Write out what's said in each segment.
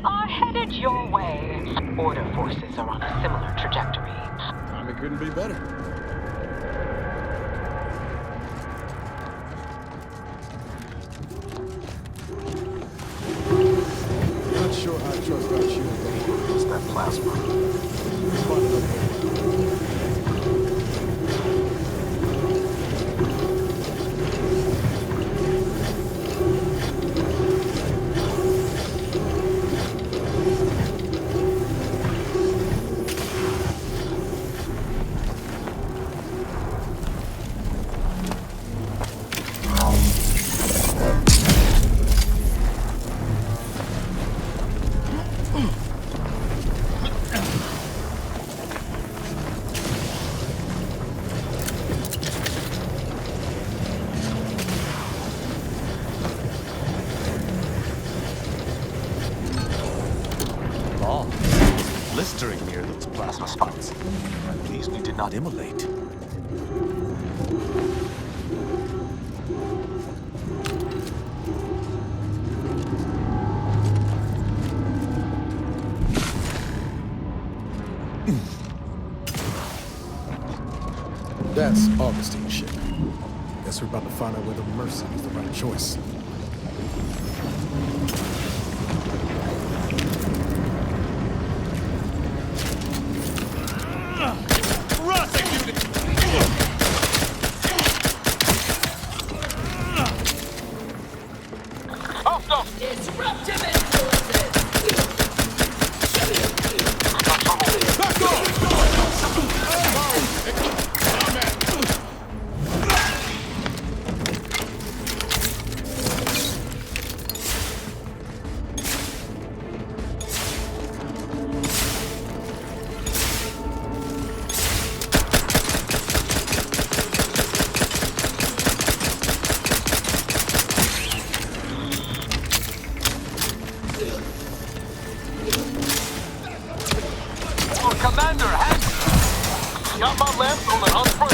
are headed your way. Order forces are on a similar trajectory. It couldn't be better. Not sure I trust our shield, though. It's that plasma. Find another way. Blistering near those plasma spots. I'm pleased we did not immolate. That's Augustine's ship. Guess we're about to find out whether Mercy was the right choice. Disruptive influences! Commander, hands! Got my lamps on the hunt front.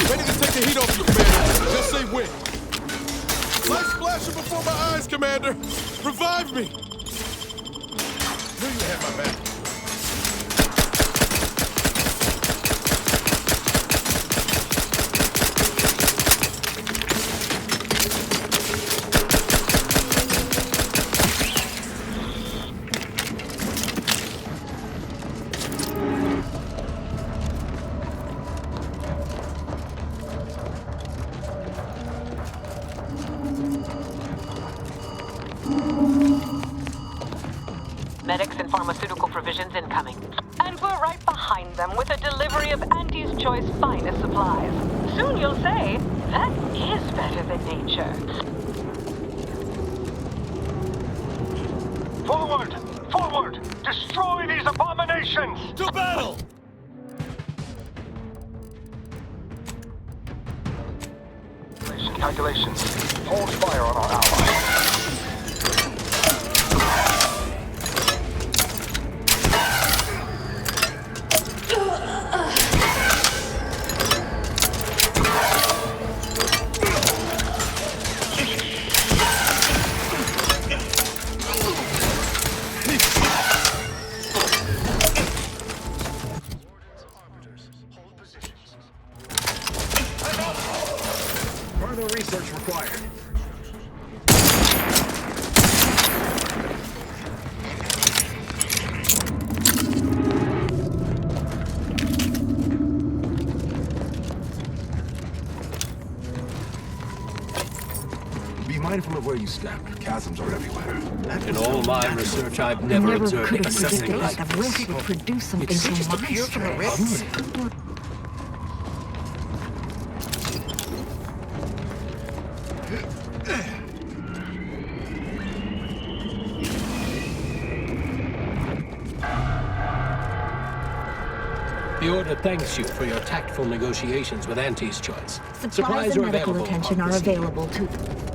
Ready to take the heat off you, Commander. Just say when. Lights flashing before my eyes, Commander! Revive me! Knew you had my back. Medics and pharmaceutical provisions incoming. And we're right behind them with a delivery of Auntie's Choice finest supplies. Soon you'll say, that is better than nature. Forward! Forward! Destroy these abominations! To battle! Calculations. Hold fire on our allies. Further research required. Be mindful of where you step. Chasms are everywhere. In all my research, I've never observed could have excessive predicted light. that the rift would produce something so monstrous. The Order thanks you for your tactful negotiations with Auntie's Choice. Supplies and medical available attention on are the scene. available to...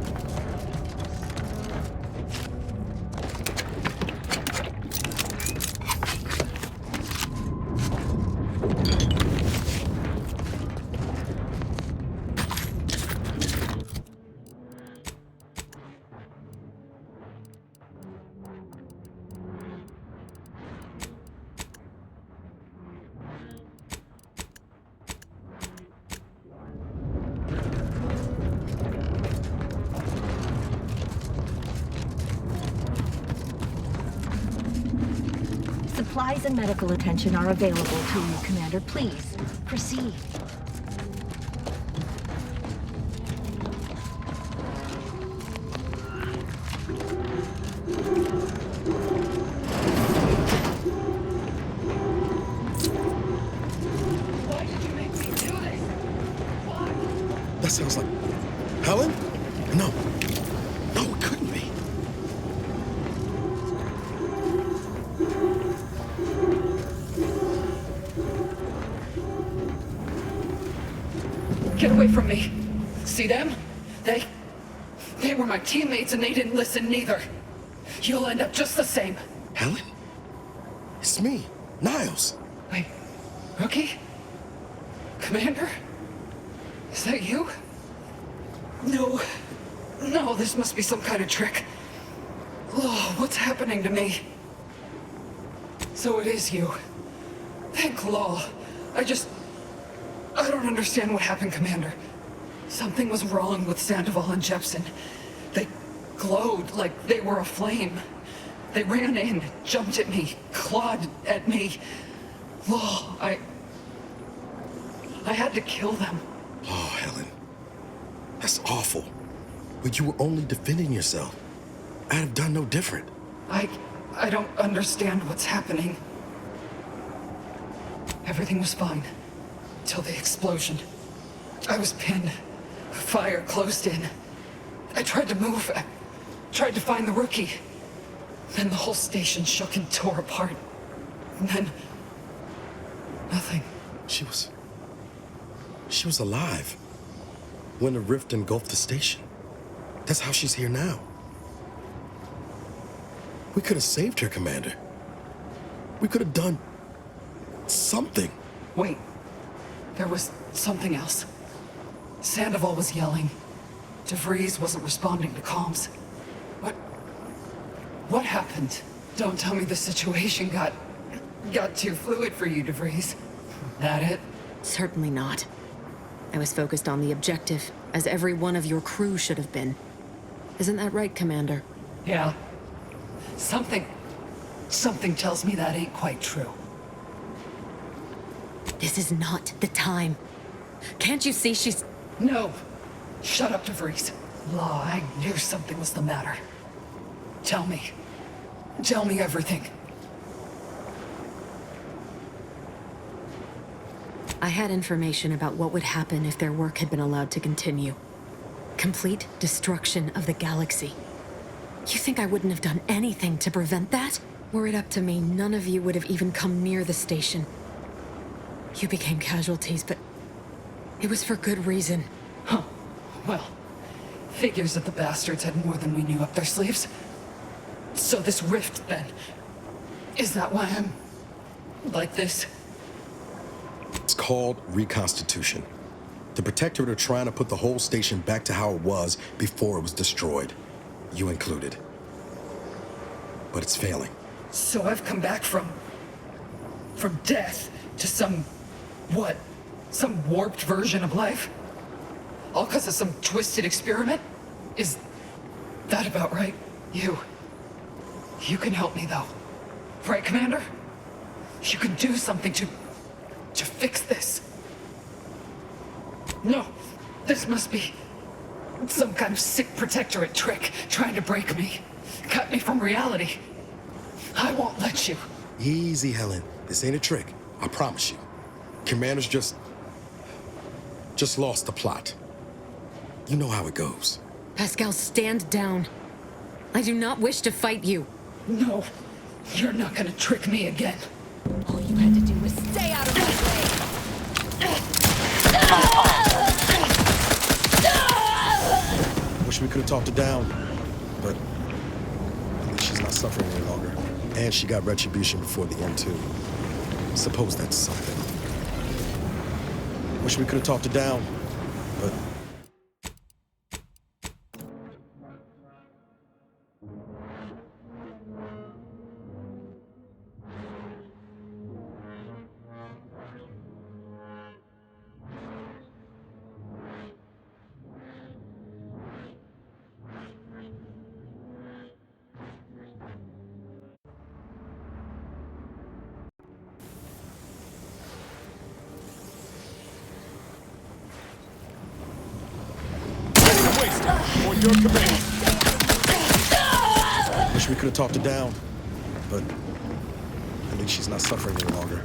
Supplies and medical attention are available to you, Commander. Please, proceed. That sounds like... Helen? No. No, it couldn't be. Get away from me. See them? They were my teammates and they didn't listen neither. You'll end up just the same. Helen? It's me, Niles. Wait, Rookie? Commander? Is that you? No, this must be some kind of trick. Oh, what's happening to me? So it is you. Thank Law. I don't understand what happened, Commander. Something was wrong with Sandoval and Jepson. They glowed like they were aflame. They ran in, jumped at me, clawed at me. Law, I had to kill them. Oh, Helen. That's awful. But you were only defending yourself. I'd have done no different. I don't understand what's happening. Everything was fine. Till the explosion. I was pinned. Fire closed in. I tried to move. I tried to find the Rookie. Then the whole station shook and tore apart. And then... nothing. She was alive when the rift engulfed the station. That's how she's here now. We could have saved her, Commander. We could have done something. Wait. There was something else. Sandoval was yelling. DeVries wasn't responding to comms. What happened? Don't tell me the situation got too fluid for you, DeVries. That it? Certainly not. I was focused on the objective, as every one of your crew should have been. Isn't that right, Commander? Yeah. Something tells me that ain't quite true. This is not the time. Can't you see she's... No. Shut up, DeVries. Law, I knew something was the matter. Tell me. Tell me everything. I had information about what would happen if their work had been allowed to continue. Complete destruction of the galaxy. You think I wouldn't have done anything to prevent that? Were it up to me, none of you would have even come near the station. You became casualties, but it was for good reason. Huh. Well, figures that the bastards had more than we knew up their sleeves. So this rift, then, is that why I'm like this? It's called reconstitution. The Protectorate are trying to put the whole station back to how it was before it was destroyed. You included. But it's failing. So I've come back from death to some, what? Some warped version of life? All because of some twisted experiment? Is that about right? You can help me, though. Right, Commander? You can do something to fix this. No, this must be some kind of sick Protectorate trick trying to break me, cut me from reality. I won't let you. Easy, Helen. This ain't a trick. I promise you. Commander's just lost the plot. You know how it goes. Pascal, stand down. I do not wish to fight you. No, you're not gonna trick me again. All you had to do was stay out of my way. Wish we could have talked her down, but at least she's not suffering any longer. And she got retribution before the end, too. Suppose that's something. Wish we could have talked her down, but... On your command. Wish we could have talked her down, but at least she's not suffering any longer.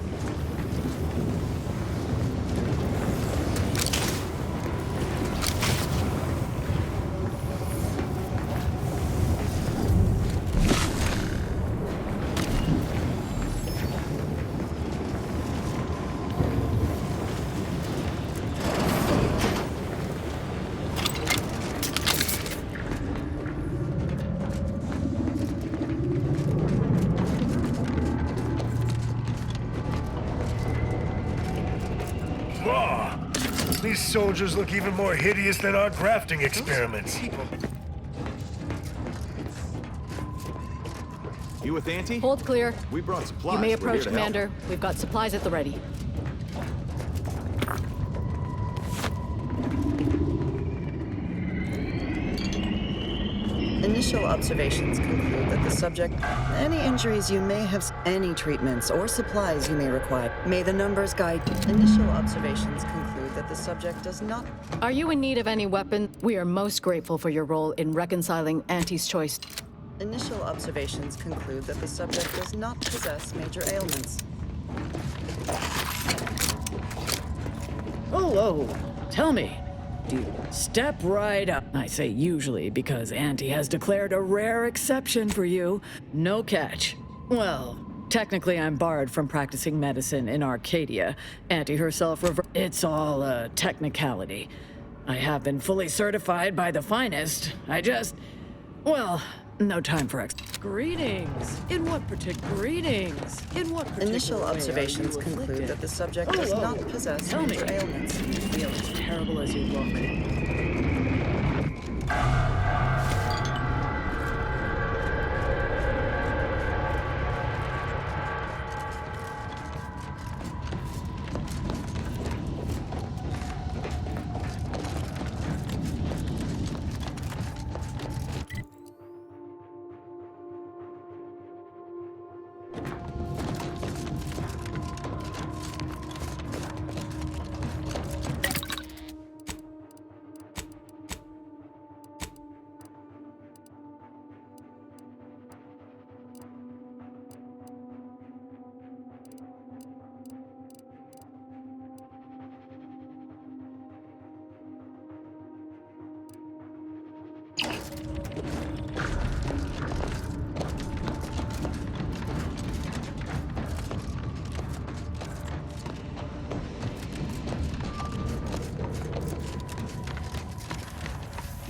These soldiers look even more hideous than our grafting experiments. You with Auntie? Hold clear. We brought supplies. You may We're approach, here to help. Commander. We've got supplies at the ready. Initial observations conclude that the subject, any injuries you may have, any treatments or supplies you may require, may the numbers guide. Initial observations conclude that the subject does not. Are you in need of any weapon? We are most grateful for your role in reconciling Auntie's choice. Initial observations conclude that the subject does not possess major ailments. Oh, tell me. Do you step right up? I say usually because Auntie has declared a rare exception for you. No catch. Well, technically I'm barred from practicing medicine in Arcadia. Auntie herself it's all a technicality. I have been fully certified by the finest. Well, no time for Greetings. In what particular Initial way are observations you conclude afflicted? that the subject does not possess Tell me. major ailments. You feel as terrible as you look.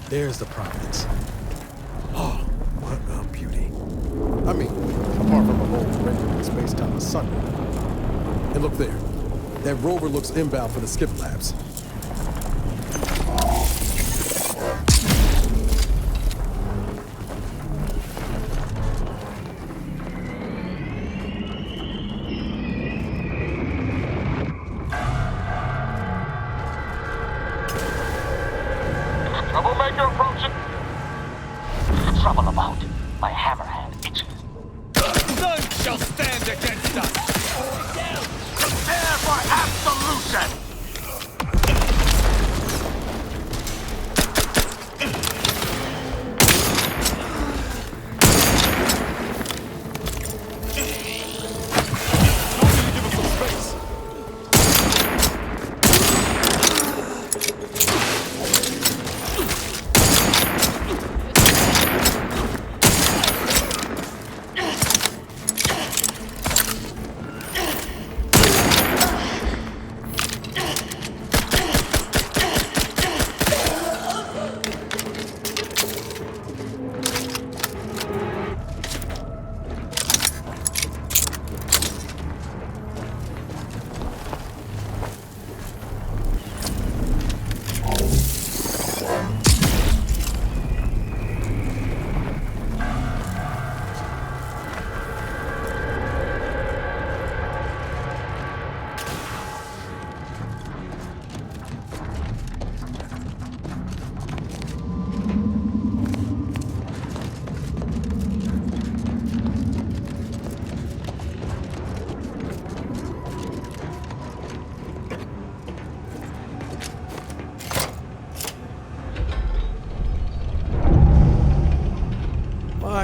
There's the Providence. Oh, what a beauty. I mean, apart from a rover rendering space-time asunder. And look there. That rover looks inbound for the skip labs. Troublemaker approaching. Trouble about. My hammerhand itches. None shall stand against us. Prepare for absolution.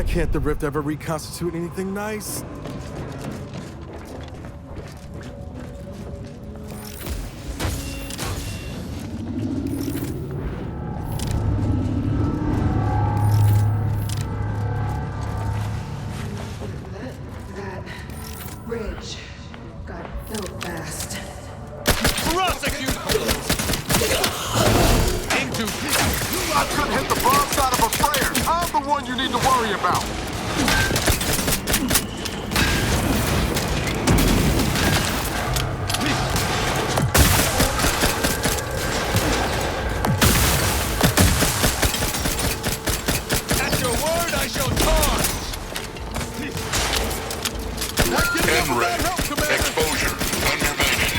Why can't the rift ever reconstitute anything nice? That bridge got built fast. Prosecute! I couldn't hit the broadside of a freighter. I'm the one you need to worry about. At your word, I shall charge. N-ray. Exposure. Undermining.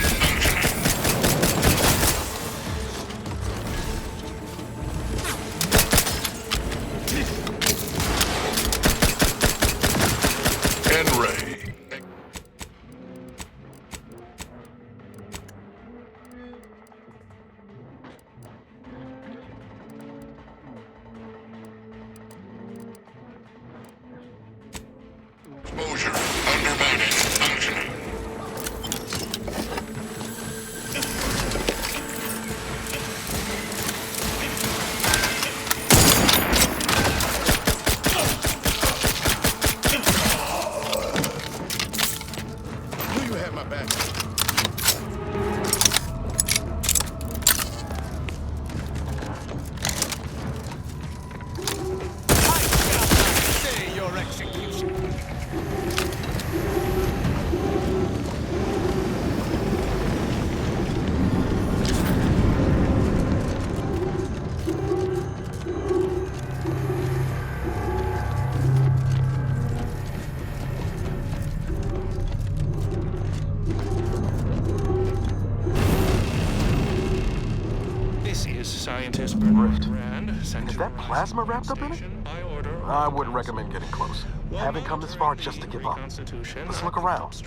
N-ray. Exposure. Undermining. Functioning. Knew you had my back. Say your execution. This is scientist Bernard Rand. Is that plasma wrapped up in it? I wouldn't recommend getting close. Haven't come this far just to give up. Let's look around.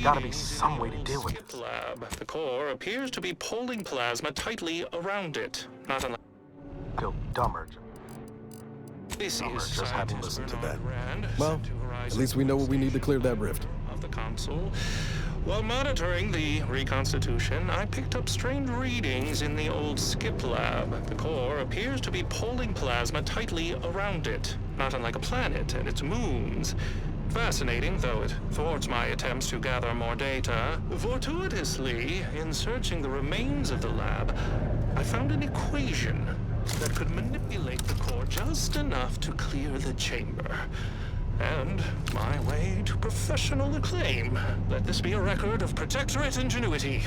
Gotta be some way to deal with it. Lab. The core appears to be pulling plasma tightly around it. Not unlike. Feel dumber. This Dumber is just having scientist listened to Bernard that. Rand. Well, sent to Horizon at least we know what we need to clear that rift. Of the console. While monitoring the reconstitution, I picked up strange readings in the old skip lab. The core appears to be pulling plasma tightly around it, not unlike a planet and its moons. Fascinating, though it thwarts my attempts to gather more data. Fortuitously, in searching the remains of the lab, I found an equation that could manipulate the core just enough to clear the chamber. And my way to professional acclaim. Let this be a record of Protectorate ingenuity.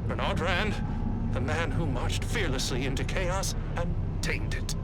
Bernard Rand, the man who marched fearlessly into chaos and tamed it.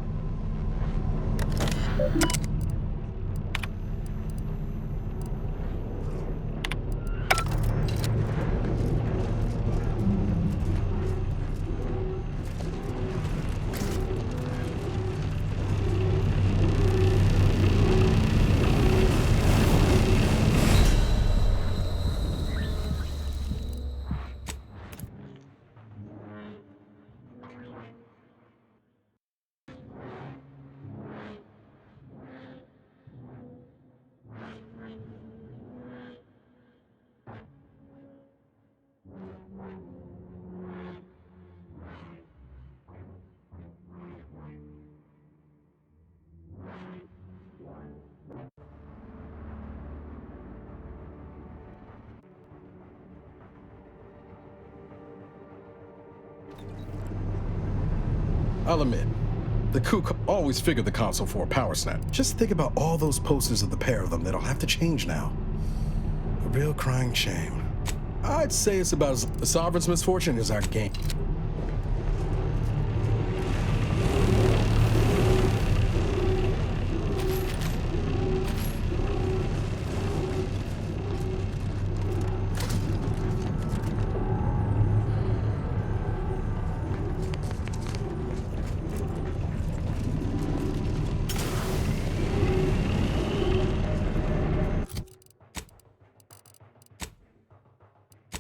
I'll admit, the kook always figured the console for a power snap. Just think about all those posters of the pair of them that'll have to change now. A real crying shame. I'd say it's about as the Sovereign's misfortune as our game.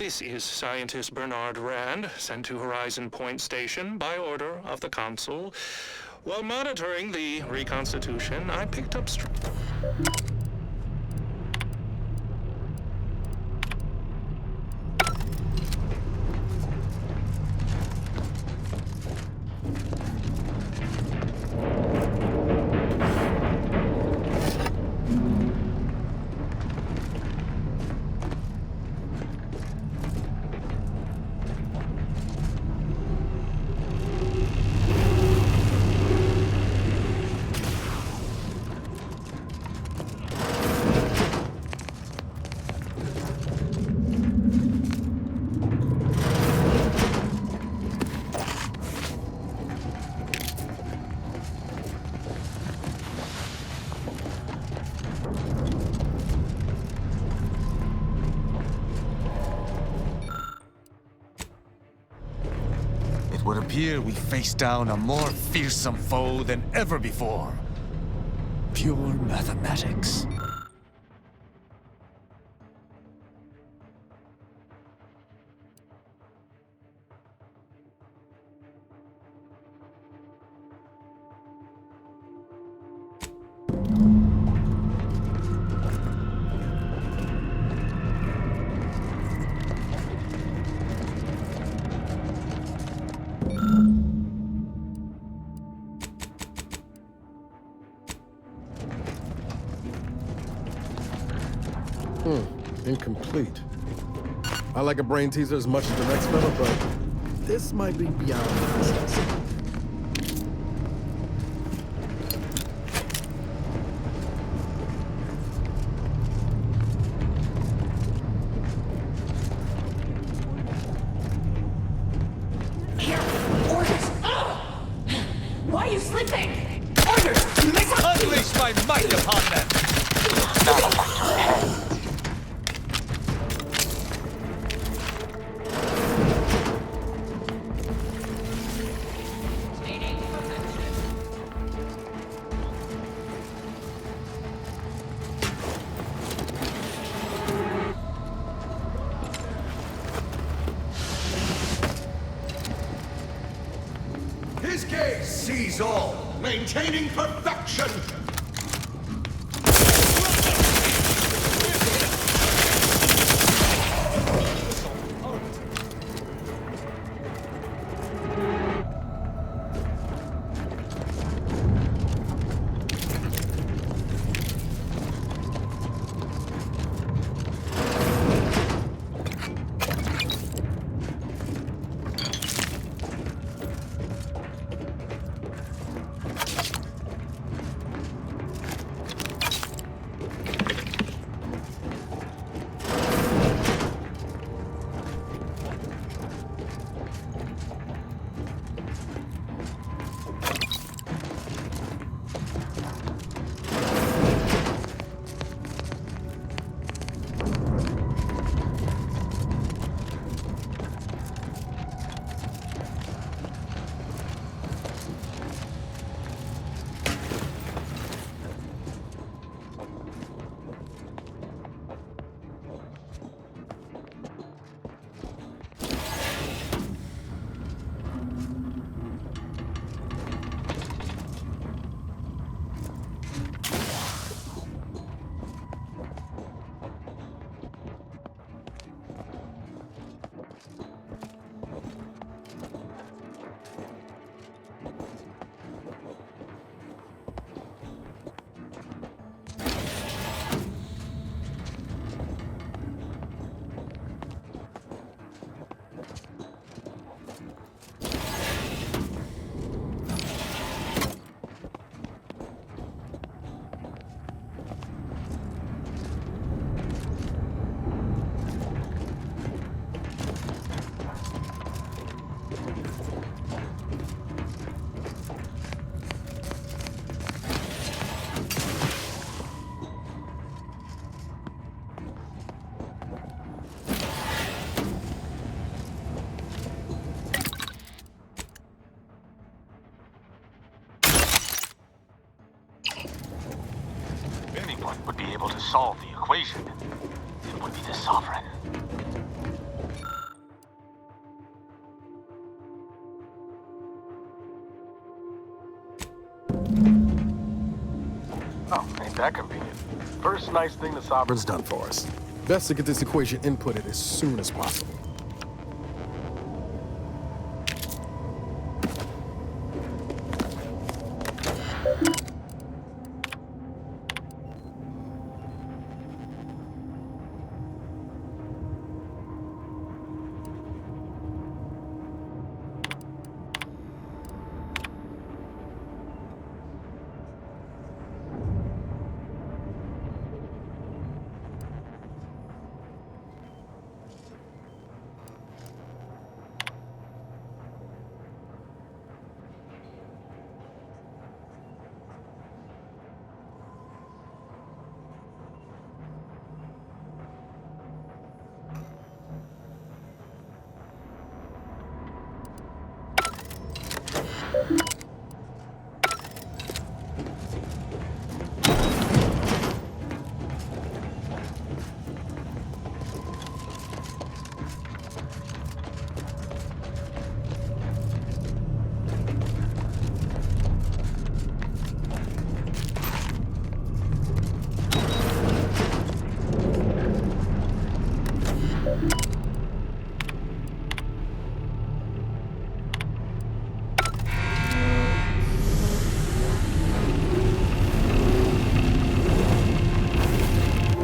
This is scientist Bernard Rand, sent to Horizon Point Station by order of the Council. While monitoring the reconstitution, I picked up... It would appear we face down a more fearsome foe than ever before. Pure mathematics. Incomplete. I like a brain teaser as much as the next fella, but this might be beyond the process. Here, orders! Why are you sleeping? Orders! Unleash my might upon them! His gaze sees all, maintaining perfection. Would be able to solve the equation. It would be the Sovereign. Oh, ain't that convenient. First nice thing the Sovereign's done for us. Best to get this equation inputted as soon as possible.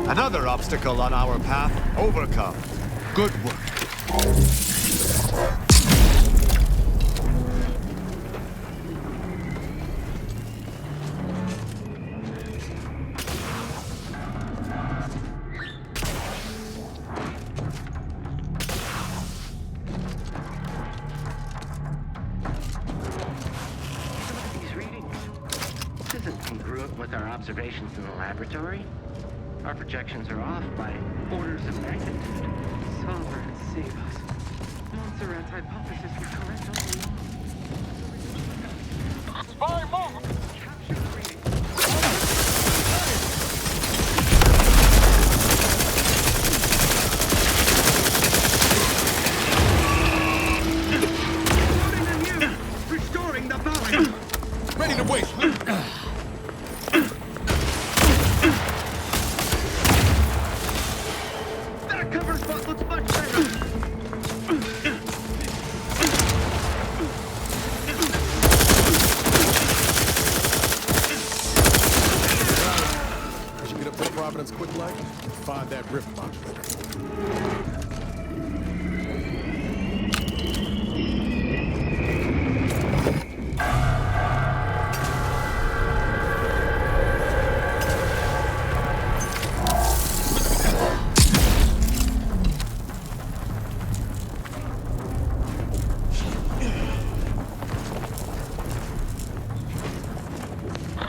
Another obstacle on our path overcome. Good work. These readings. This isn't congruent with our observations in the laboratory. Our projections are off by orders of magnitude. Sovereign, save us. Montserrat's hypothesis was correct all along. Spy move! Restoring the balance. Ready to wait. That cover spot looks much better. We should get up to Providence quick like and find that rift modulator.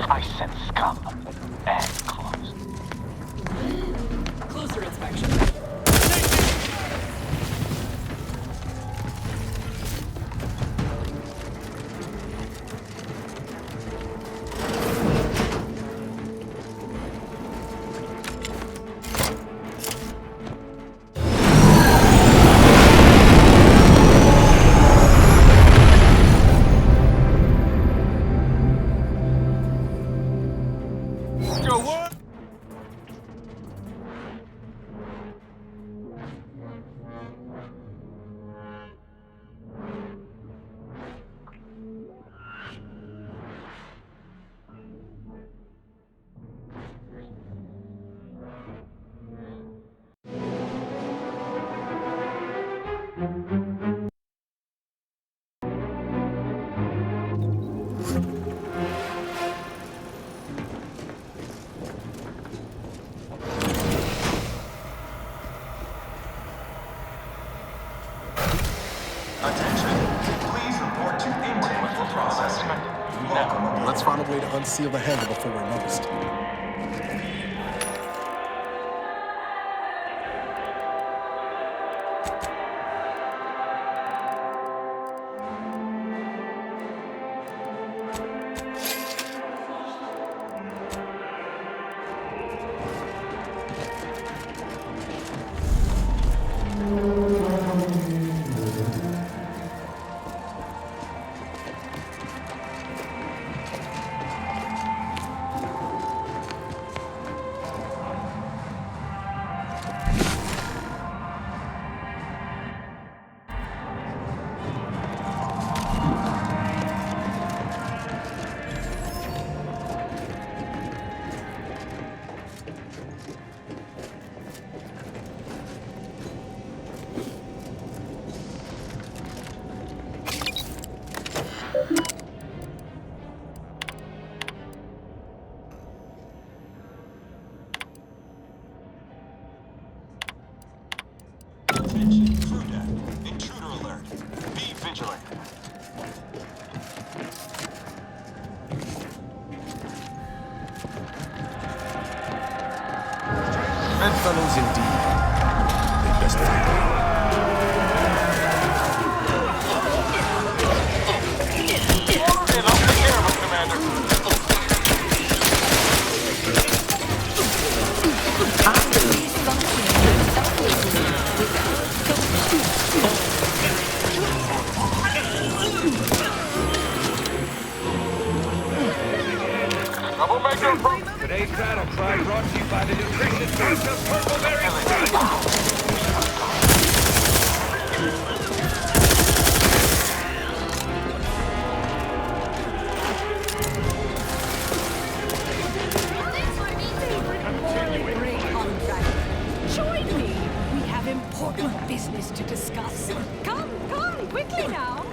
I sense scum. And close. Closer inspection. Yo, what? Let's find a way to unseal the handle before we're noticed. fellows indeed. They'd best find me. And I'll take care of him, Commander. Today's battle cry brought to you by the nutritious taste of Purpleberry Stuff. Join me. We have important business to discuss. Come, quickly now.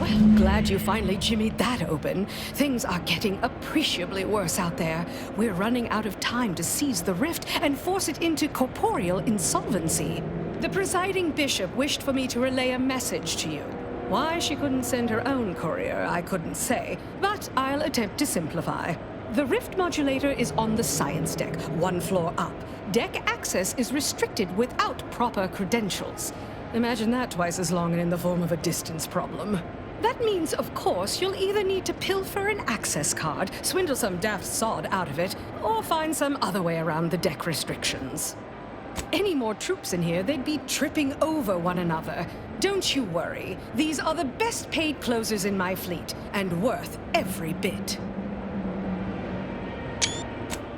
Well, glad you finally jimmied that open. Things are getting appreciably worse out there. We're running out of time to seize the rift and force it into corporeal insolvency. The presiding bishop wished for me to relay a message to you. Why she couldn't send her own courier, I couldn't say, but I'll attempt to simplify. The rift modulator is on the science deck, 1 floor up. Deck access is restricted without proper credentials. Imagine that twice as long and in the form of a distance problem. That means, of course, you'll either need to pilfer an access card, swindle some daft sod out of it, or find some other way around the deck restrictions. Any more troops in here, they'd be tripping over one another. Don't you worry. These are the best paid closers in my fleet, and worth every bit.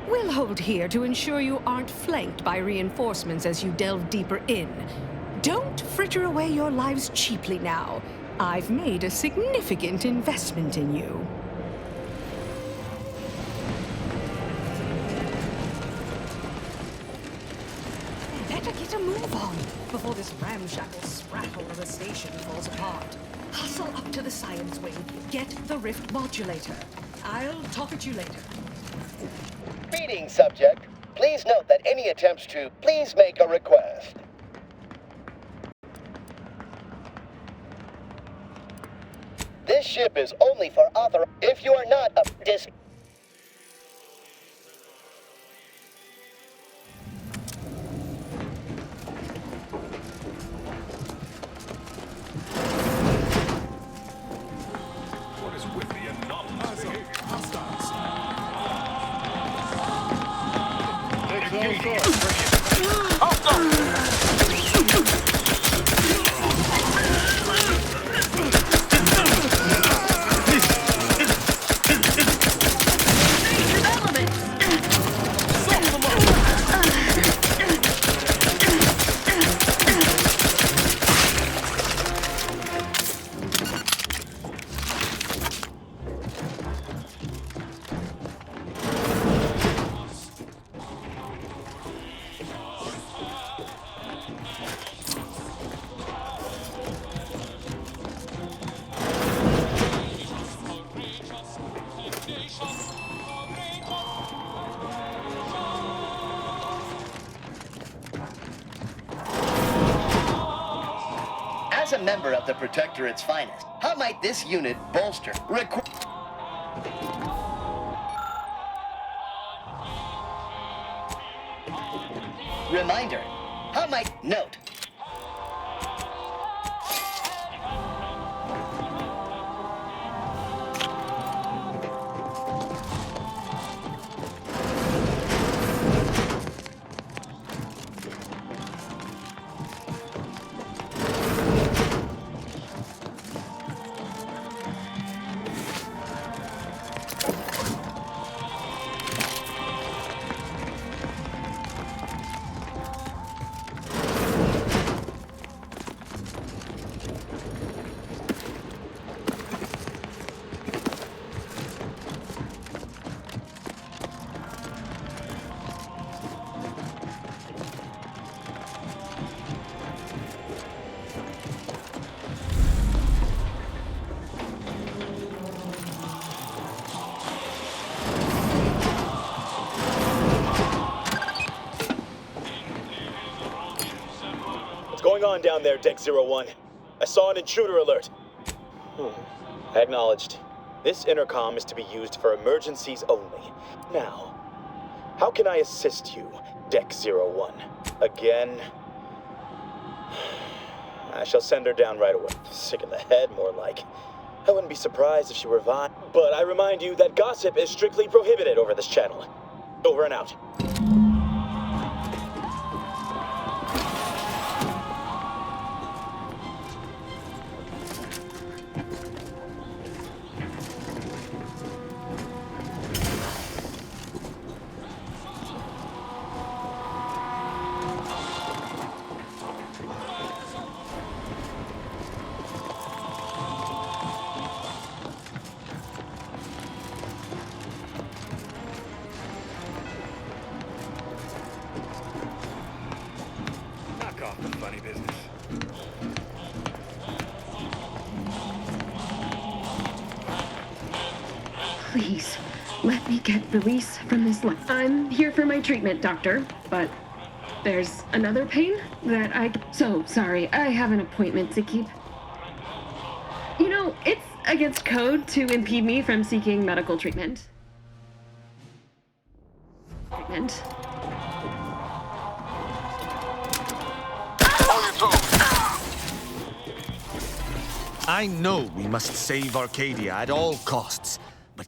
We'll hold here to ensure you aren't flanked by reinforcements as you delve deeper in. Don't fritter away your lives cheaply now. I've made a significant investment in you. Better get a move on before this ramshackle sprackle of a station falls apart. Hustle up to the science wing. Get the rift modulator. I'll talk at you later. Greetings, subject. Please note that any attempts to please make a request. This ship is only for author. If you are not a What is with the anomalous behavior? Hostiles. As a member of the Protectorate's finest, how might this unit bolster Reminder, how might note. What's going on down there, Deck 01? I saw an intruder alert. Acknowledged. This intercom is to be used for emergencies only. Now, how can I assist you, Deck 01? Again? I shall send her down right away. Sick in the head, more like. I wouldn't be surprised if she revived. But I remind you that gossip is strictly prohibited over this channel. Over and out. Knock off the funny business. Please, let me get release from this life. I'm here for my treatment, doctor, but there's another pain that So sorry, I have an appointment to keep. You know, it's against code to impede me from seeking medical treatment. I know we must save Arcadia at all costs, but...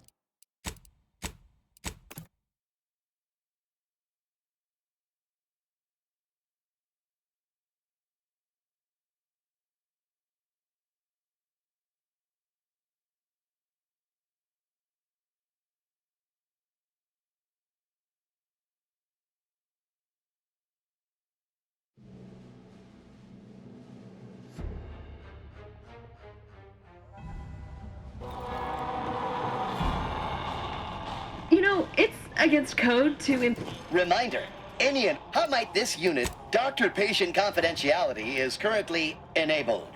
You know, it's against code to Reminder, how might this unit, doctor-patient confidentiality, is currently enabled.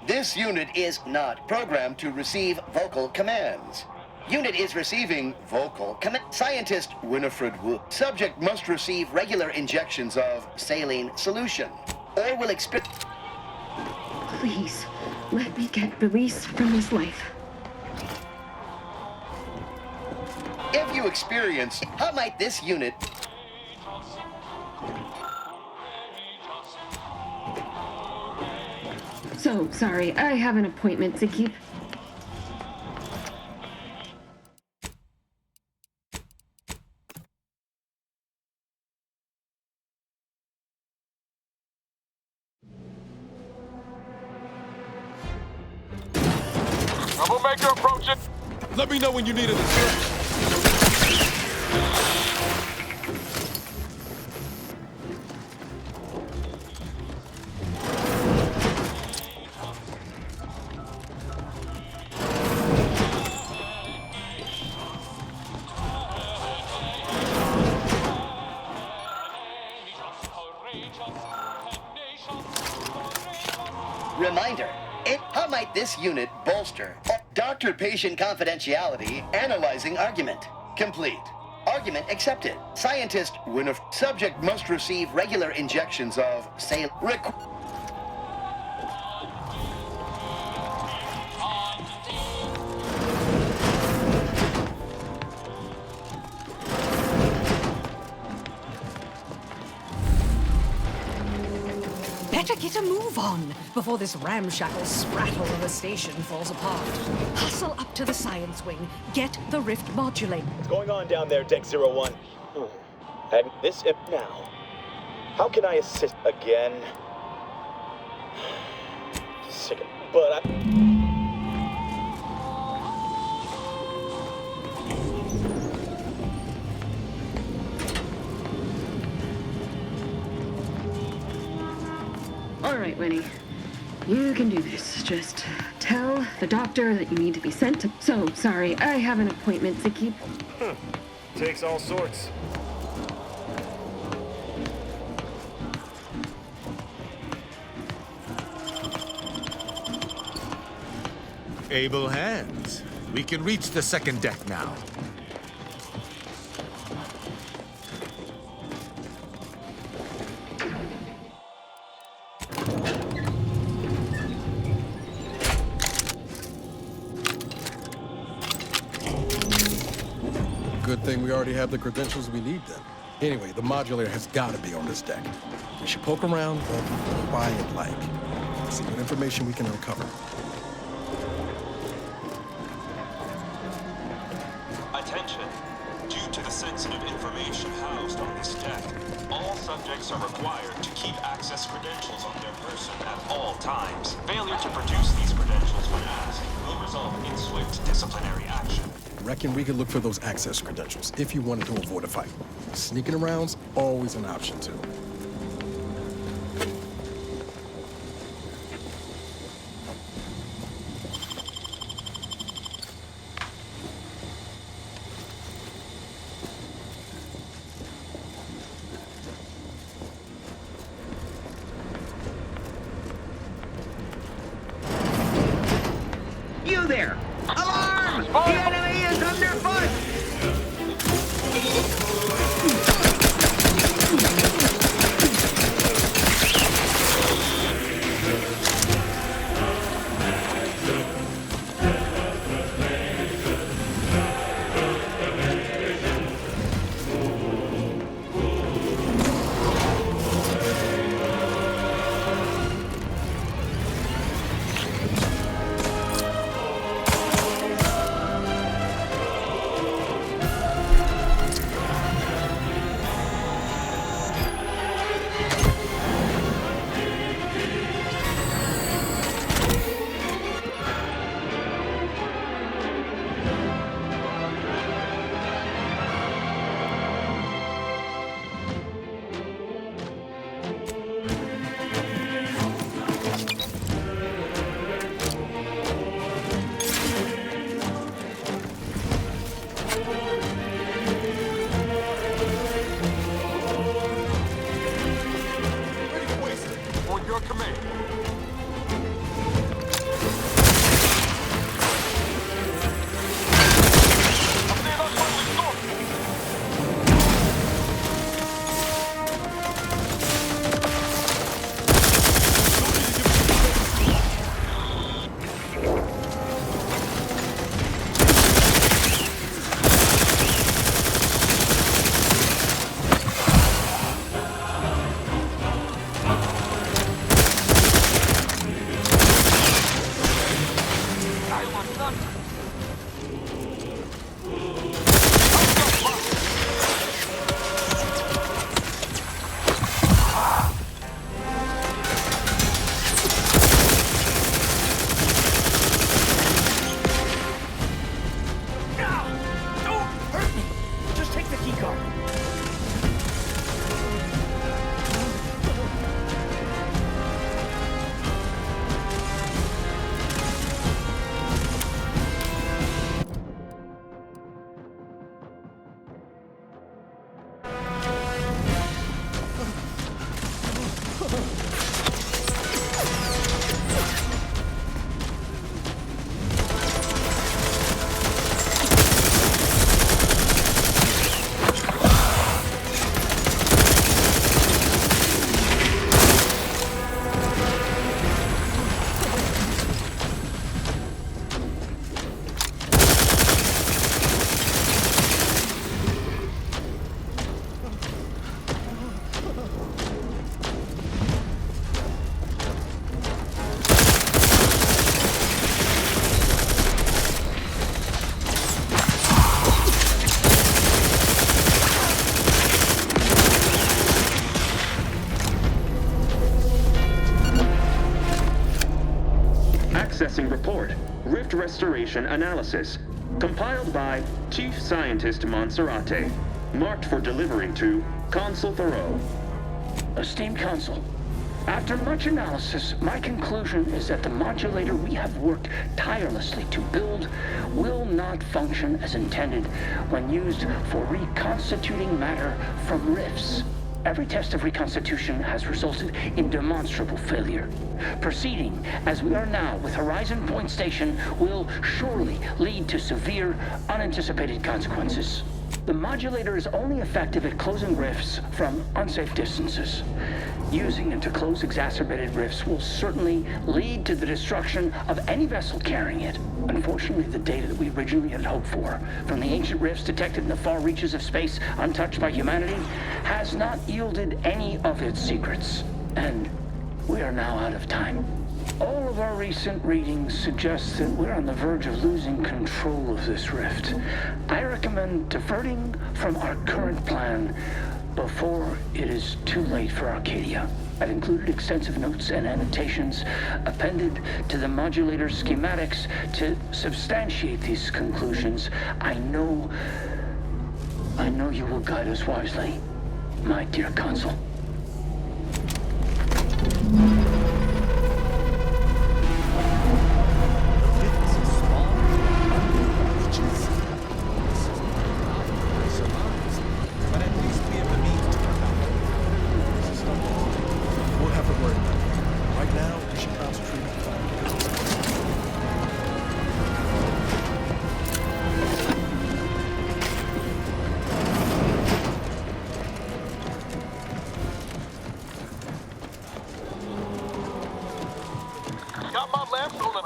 This unit is not programmed to receive vocal commands. Unit is receiving vocal command. Scientist Winifred Wu. Subject must receive regular injections of saline solution, or will expect... Please, let me get release from this life. If you experience, how might this unit... So sorry, I have an appointment to keep. Troublemaker approaching. Let me know when you need a distraction. Reminder, how might this unit bolster doctor-patient confidentiality, analyzing argument? Complete. Argument accepted. Scientist subject must receive regular injections of Better get a move on before this ramshackle sprattle of a station falls apart. Hustle up to the science wing. Get the rift modulated. What's going on down there, Deck 01? And this now. How can I assist again? Sick of... But All right, Winnie. You can do this. Just tell the doctor that you need to be sent to... So sorry, I have an appointment to keep. Takes all sorts. Able hands. We can reach the second deck now. good thing we already have the credentials we need then. Anyway, the modulator has got to be on this deck. We should poke around, but quiet-like. See what information we can uncover. Attention. Due to the sensitive information housed on this deck, all subjects are required to keep access credentials on their person at all times. Failure to produce these credentials when asked will result in swift disciplinary action. Reckon we could look for those access credentials if you wanted to avoid a fight. Sneaking around's always an option, too. You there! Alarm! The enemy is underfoot! On your command. Accessing report. Rift restoration analysis. Compiled by Chief Scientist Monserrate. Marked for delivery to Consul Thoreau. Esteemed Consul, after much analysis, my conclusion is that the modulator we have worked tirelessly to build will not function as intended when used for reconstituting matter from rifts. Every test of reconstitution has resulted in demonstrable failure. Proceeding as we are now with Horizon Point Station will surely lead to severe, unanticipated consequences. The modulator is only effective at closing rifts from unsafe distances. Using it to close exacerbated rifts will certainly lead to the destruction of any vessel carrying it. Unfortunately, the data that we originally had hoped for from the ancient rifts detected in the far reaches of space untouched by humanity has not yielded any of its secrets. And we are now out of time. All of our recent readings suggest that we're on the verge of losing control of this rift. I recommend diverting from our current plan before it is too late for Arcadia. I've included extensive notes and annotations appended to the modulator schematics to substantiate these conclusions. I know you will guide us wisely, my dear Consul. Got my lamps on and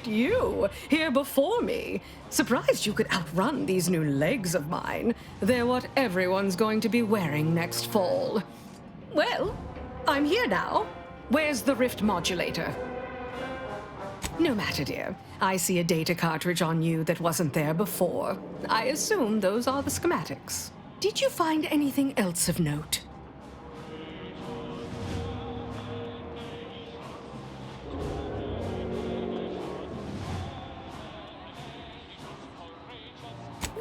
You, here before me. Surprised you could outrun these new legs of mine. They're what everyone's going to be wearing next fall. Well, I'm here now. Where's the rift modulator? No matter, dear. I see a data cartridge on you that wasn't there before. I assume those are the schematics. Did you find anything else of note?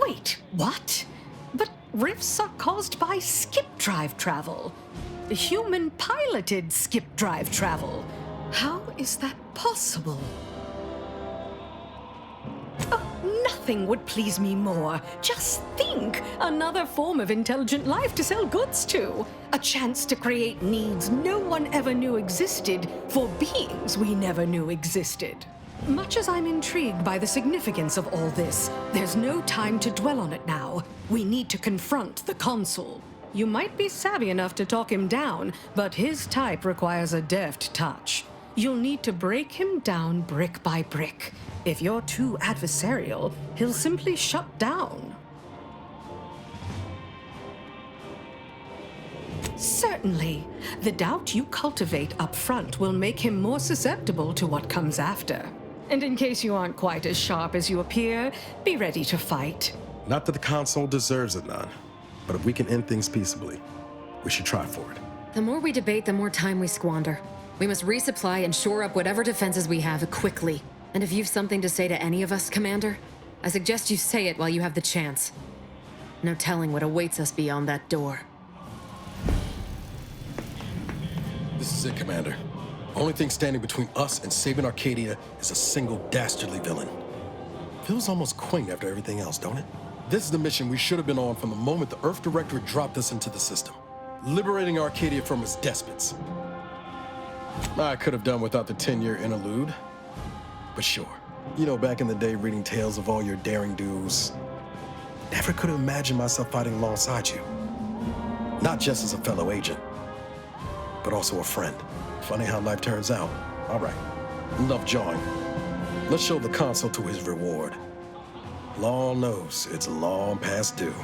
Wait, what? But rifts are caused by skip drive travel. Human-piloted skip drive travel. How is that possible? Oh, nothing would please me more. Just think, another form of intelligent life to sell goods to. A chance to create needs no one ever knew existed for beings we never knew existed. Much as I'm intrigued by the significance of all this, there's no time to dwell on it now. We need to confront the Consul. You might be savvy enough to talk him down, but his type requires a deft touch. You'll need to break him down brick by brick. If you're too adversarial, he'll simply shut down. Certainly. The doubt you cultivate up front will make him more susceptible to what comes after. And in case you aren't quite as sharp as you appear, be ready to fight. Not that the Consul deserves it, Nan. But if we can end things peaceably, we should try for it. The more we debate, the more time we squander. We must resupply and shore up whatever defenses we have quickly. And if you've something to say to any of us, Commander, I suggest you say it while you have the chance. No telling what awaits us beyond that door. This is it, Commander. Only thing standing between us and saving Arcadia is a single dastardly villain. Feels almost quaint after everything else, don't it? This is the mission we should have been on from the moment the Earth Directorate dropped us into the system. Liberating Arcadia from its despots. I could have done without the 10-year interlude. But sure. You know, back in the day, reading tales of all your daring do's. Never could have imagined myself fighting alongside you. Not just as a fellow agent, but also a friend. Funny how life turns out. All right. Enough jawing. Let's show the Consul to his reward. Law knows it's long past due.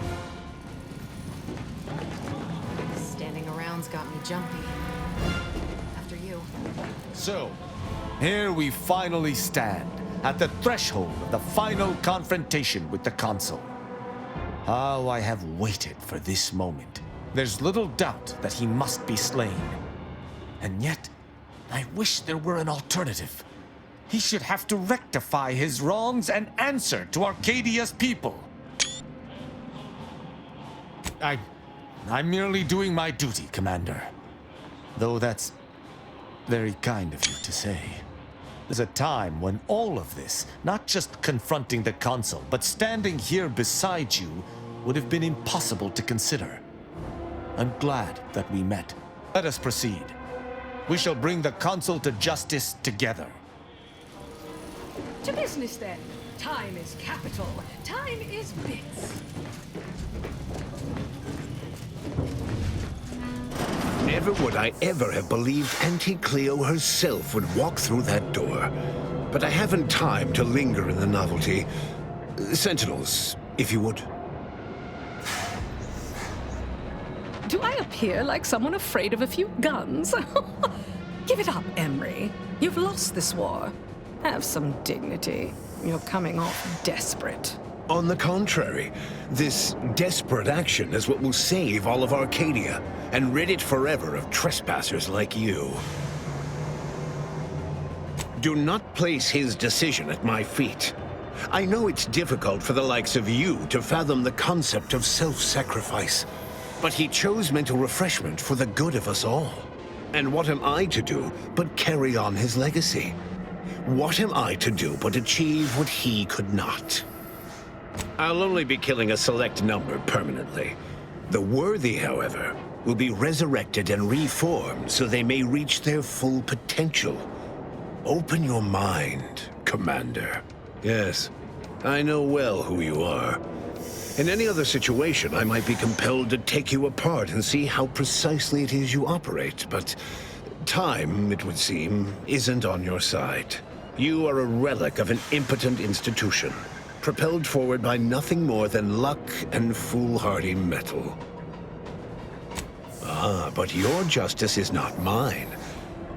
Standing around's got me jumpy. After you. So, here we finally stand, at the threshold of the final confrontation with the Consul. How I have waited for this moment. There's little doubt that he must be slain. And yet, I wish there were an alternative. He should have to rectify his wrongs and answer to Arcadia's people. I'm merely doing my duty, Commander. Though that's very kind of you to say. There's a time when all of this, not just confronting the Consul, but standing here beside you, would have been impossible to consider. I'm glad that we met. Let us proceed. We shall bring the Consul to justice together. To business then. Time is capital. Time is bits. Never would I ever have believed Auntie Cleo herself would walk through that door. But I haven't time to linger in the novelty. Sentinels, if you would. Do I appear like someone afraid of a few guns? Give it up, Emery. You've lost this war. Have some dignity. You're coming off desperate. On the contrary, this desperate action is what will save all of Arcadia and rid it forever of trespassers like you. Do not place his decision at my feet. I know it's difficult for the likes of you to fathom the concept of self-sacrifice, but he chose mental refreshment for the good of us all. And what am I to do but carry on his legacy? What am I to do but achieve what he could not? I'll only be killing a select number permanently. The worthy, however, will be resurrected and reformed so they may reach their full potential. Open your mind, Commander. Yes, I know well who you are. In any other situation, I might be compelled to take you apart and see how precisely it is you operate, but time, it would seem, isn't on your side. You are a relic of an impotent institution, propelled forward by nothing more than luck and foolhardy metal. Ah, but your justice is not mine.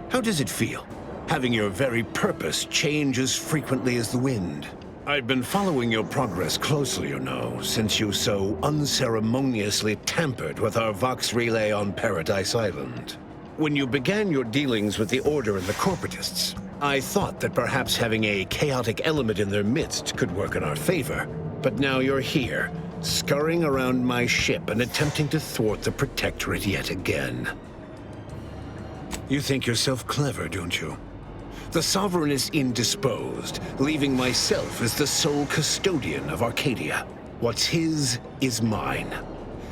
How does it feel, having your very purpose change as frequently as the wind? I've been following your progress closely, you know, since you so unceremoniously tampered with our Vox relay on Paradise Island. When you began your dealings with the Order and the Corporatists, I thought that perhaps having a chaotic element in their midst could work in our favor. But now you're here, scurrying around my ship and attempting to thwart the Protectorate yet again. You think yourself clever, don't you? The Sovereign is indisposed, leaving myself as the sole custodian of Arcadia. What's his is mine.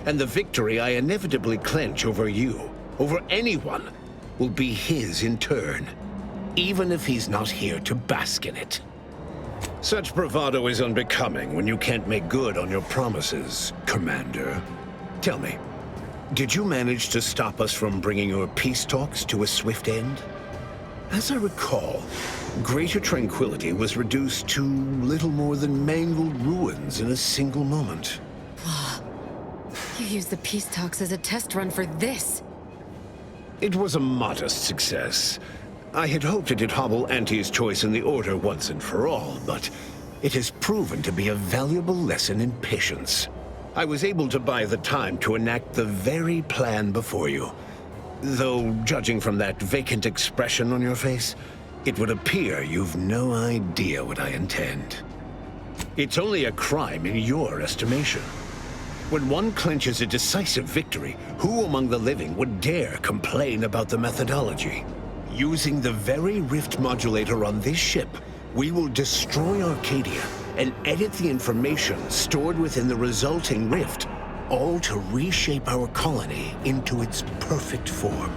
And the victory I inevitably clench over you, over anyone, will be his in turn, even if he's not here to bask in it. Such bravado is unbecoming when you can't make good on your promises, Commander. Tell me, did you manage to stop us from bringing your peace talks to a swift end? As I recall, Greater Tranquility was reduced to little more than mangled ruins in a single moment. You used the peace talks as a test run for this. It was a modest success. I had hoped it'd hobble Auntie's choice in the Order once and for all, but it has proven to be a valuable lesson in patience. I was able to buy the time to enact the very plan before you. Though, judging from that vacant expression on your face, it would appear you've no idea what I intend. It's only a crime in your estimation. When one clinches a decisive victory, who among the living would dare complain about the methodology? Using the very rift modulator on this ship, we will destroy Arcadia and edit the information stored within the resulting rift, all to reshape our colony into its perfect form.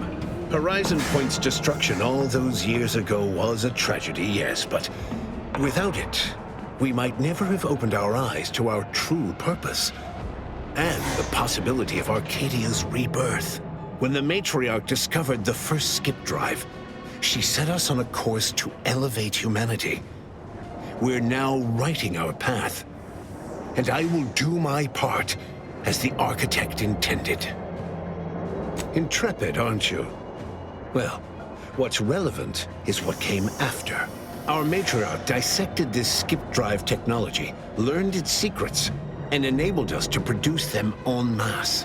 Horizon Point's destruction all those years ago was a tragedy, yes, but without it, we might never have opened our eyes to our true purpose and the possibility of Arcadia's rebirth. When the Matriarch discovered the first skip drive, she set us on a course to elevate humanity. We're now writing our path, and I will do my part as the architect intended. Intrepid, aren't you? Well, what's relevant is what came after. Our Matriarch dissected this skip drive technology, learned its secrets, and enabled us to produce them en masse,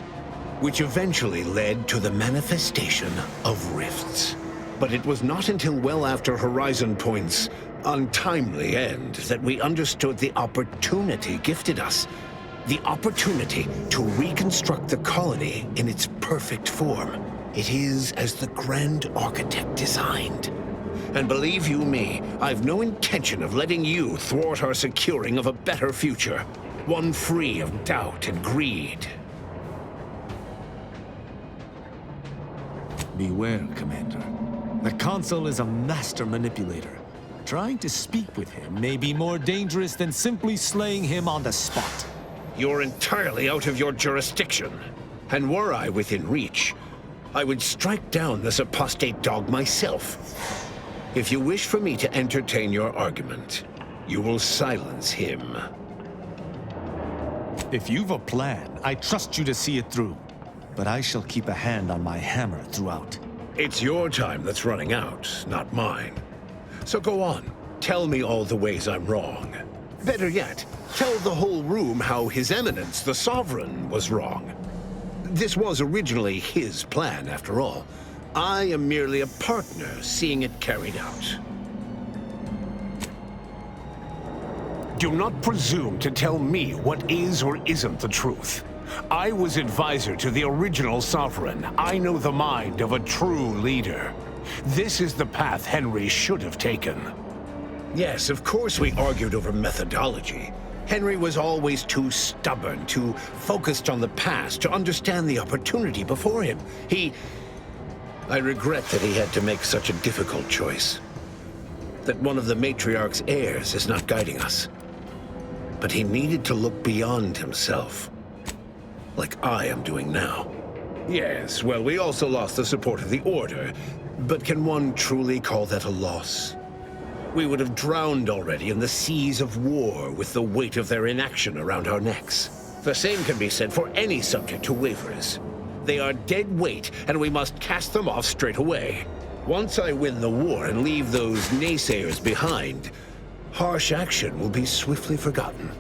which eventually led to the manifestation of rifts. But it was not until well after Horizon Point's untimely end that we understood the opportunity gifted us. The opportunity to reconstruct the colony in its perfect form. It is as the Grand Architect designed. And believe you me, I've no intention of letting you thwart our securing of a better future. One free of doubt and greed. Beware, Commander. The Consul is a master manipulator. Trying to speak with him may be more dangerous than simply slaying him on the spot. You're entirely out of your jurisdiction. And were I within reach, I would strike down this apostate dog myself. If you wish for me to entertain your argument, you will silence him. If you've a plan, I trust you to see it through. But I shall keep a hand on my hammer throughout. It's your time that's running out, not mine. So go on, tell me all the ways I'm wrong. Better yet, tell the whole room how His Eminence, the Sovereign, was wrong. This was originally his plan, after all. I am merely a partner seeing it carried out. Do not presume to tell me what is or isn't the truth. I was advisor to the original Sovereign. I know the mind of a true leader. This is the path Henry should have taken. Yes, of course we argued over methodology. Henry was always too stubborn, too focused on the past to understand the opportunity before him. I regret that he had to make such a difficult choice. That one of the Matriarch's heirs is not guiding us. But he needed to look beyond himself. Like I am doing now. Yes, well, we also lost the support of the Order. But can one truly call that a loss? We would have drowned already in the seas of war with the weight of their inaction around our necks. The same can be said for any subject who wavers. They are dead weight, and we must cast them off straight away. Once I win the war and leave those naysayers behind, harsh action will be swiftly forgotten.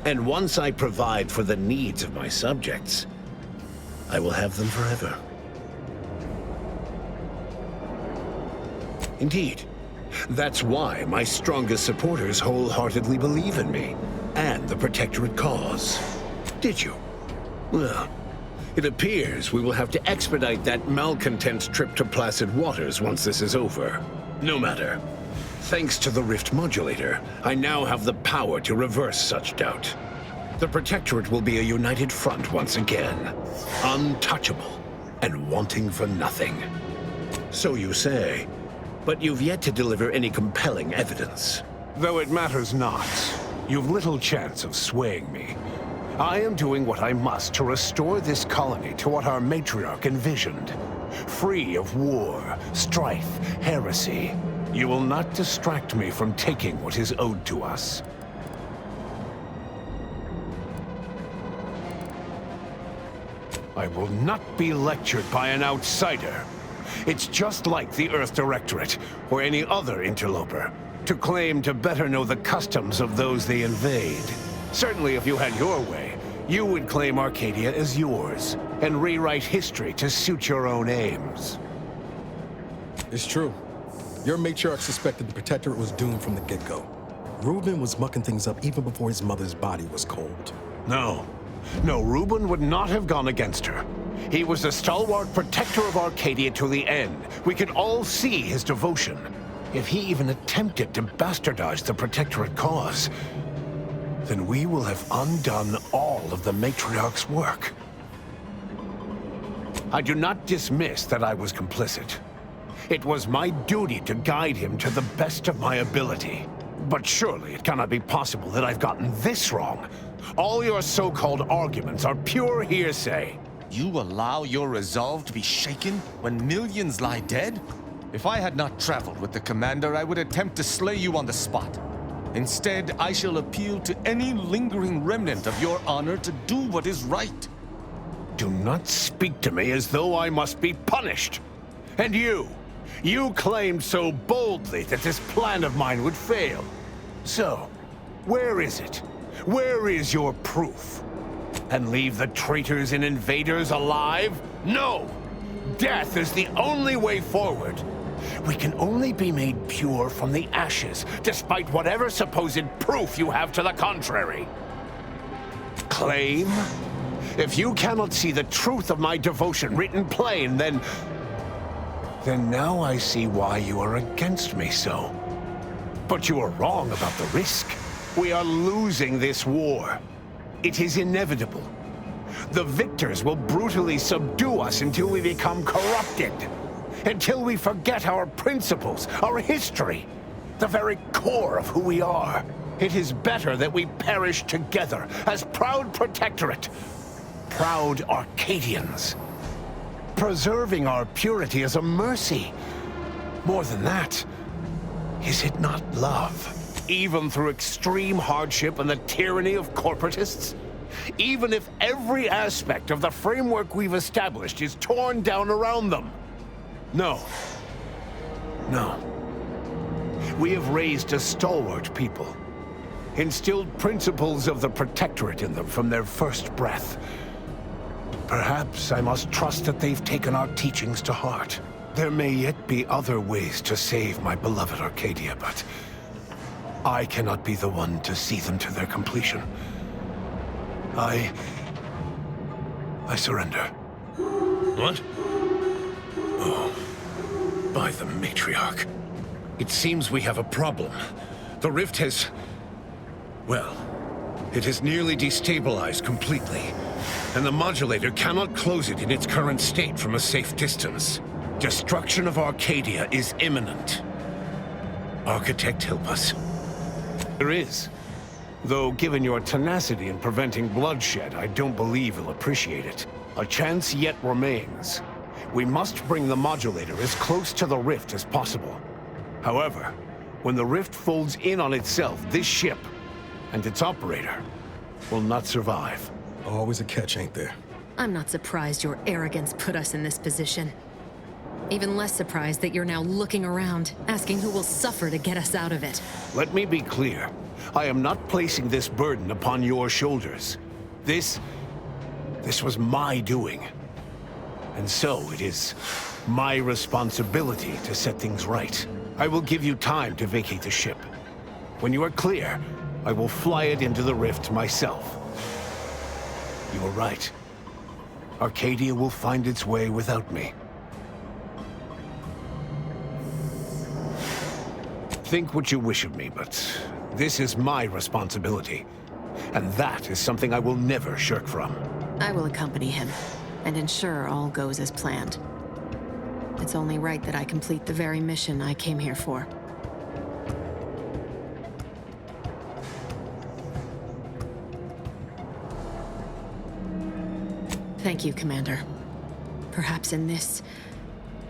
And once I provide for the needs of my subjects, I will have them forever. Indeed. That's why my strongest supporters wholeheartedly believe in me, and the Protectorate cause. Did you? Well, it appears we will have to expedite that malcontent's trip to Placid Waters once this is over. No matter. Thanks to the Rift Modulator, I now have the power to reverse such doubt. The Protectorate will be a united front once again. Untouchable, and wanting for nothing. So you say. But you've yet to deliver any compelling evidence. Though it matters not, you've little chance of swaying me. I am doing what I must to restore this colony to what our Matriarch envisioned. Free of war, strife, heresy. You will not distract me from taking what is owed to us. I will not be lectured by an outsider. It's just like the Earth Directorate, or any other interloper, to claim to better know the customs of those they invade. Certainly if you had your way, you would claim Arcadia as yours, and rewrite history to suit your own aims. It's true. Your Matriarch suspected the Protectorate was doomed from the get-go. Reuben was mucking things up even before his mother's body was cold. No, Reuben would not have gone against her. He was the stalwart protector of Arcadia to the end. We could all see his devotion. If he even attempted to bastardize the Protectorate cause, then we will have undone all of the Matriarch's work. I do not dismiss that I was complicit. It was my duty to guide him to the best of my ability. But surely it cannot be possible that I've gotten this wrong. All your so-called arguments are pure hearsay. You allow your resolve to be shaken when millions lie dead? If I had not traveled with the Commander, I would attempt to slay you on the spot. Instead, I shall appeal to any lingering remnant of your honor to do what is right. Do not speak to me as though I must be punished. And you claimed so boldly that this plan of mine would fail. So, where is it? Where is your proof? And leave the traitors and invaders alive? No! Death is the only way forward. We can only be made pure from the ashes, despite whatever supposed proof you have to the contrary. claim? If you cannot see the truth of my devotion written plain, then now I see why you are against me so. But you are wrong about the risk. We are losing this war. It is inevitable. The victors will brutally subdue us until we become corrupted. Until we forget our principles, our history, the very core of who we are. It is better that we perish together as proud protectorate, proud Arcadians. Preserving our purity is a mercy. More than that, is it not love? Even through extreme hardship and the tyranny of corporatists? Even if every aspect of the framework we've established is torn down around them? No. No. We have raised a stalwart people, instilled principles of the protectorate in them from their first breath. Perhaps I must trust that they've taken our teachings to heart. There may yet be other ways to save my beloved Arcadia, but I cannot be the one to see them to their completion. I surrender. What? Oh, by the Matriarch. It seems we have a problem. The rift has... well, it has nearly destabilized completely, and the modulator cannot close it in its current state from a safe distance. Destruction of Arcadia is imminent. Architect, help us. There is. Though, given your tenacity in preventing bloodshed, I don't believe you'll appreciate it. A chance yet remains. We must bring the modulator as close to the rift as possible. However, when the rift folds in on itself, this ship and its operator will not survive. Always a catch, ain't there? I'm not surprised your arrogance put us in this position. Even less surprised that you're now looking around, asking who will suffer to get us out of it. Let me be clear. I am not placing this burden upon your shoulders. This was my doing. And so it is my responsibility to set things right. I will give you time to vacate the ship. When you are clear, I will fly it into the rift myself. You are right. Arcadia will find its way without me. Think what you wish of me, but this is my responsibility. And that is something I will never shirk from. I will accompany him, and ensure all goes as planned. It's only right that I complete the very mission I came here for. Thank you, Commander. Perhaps in this,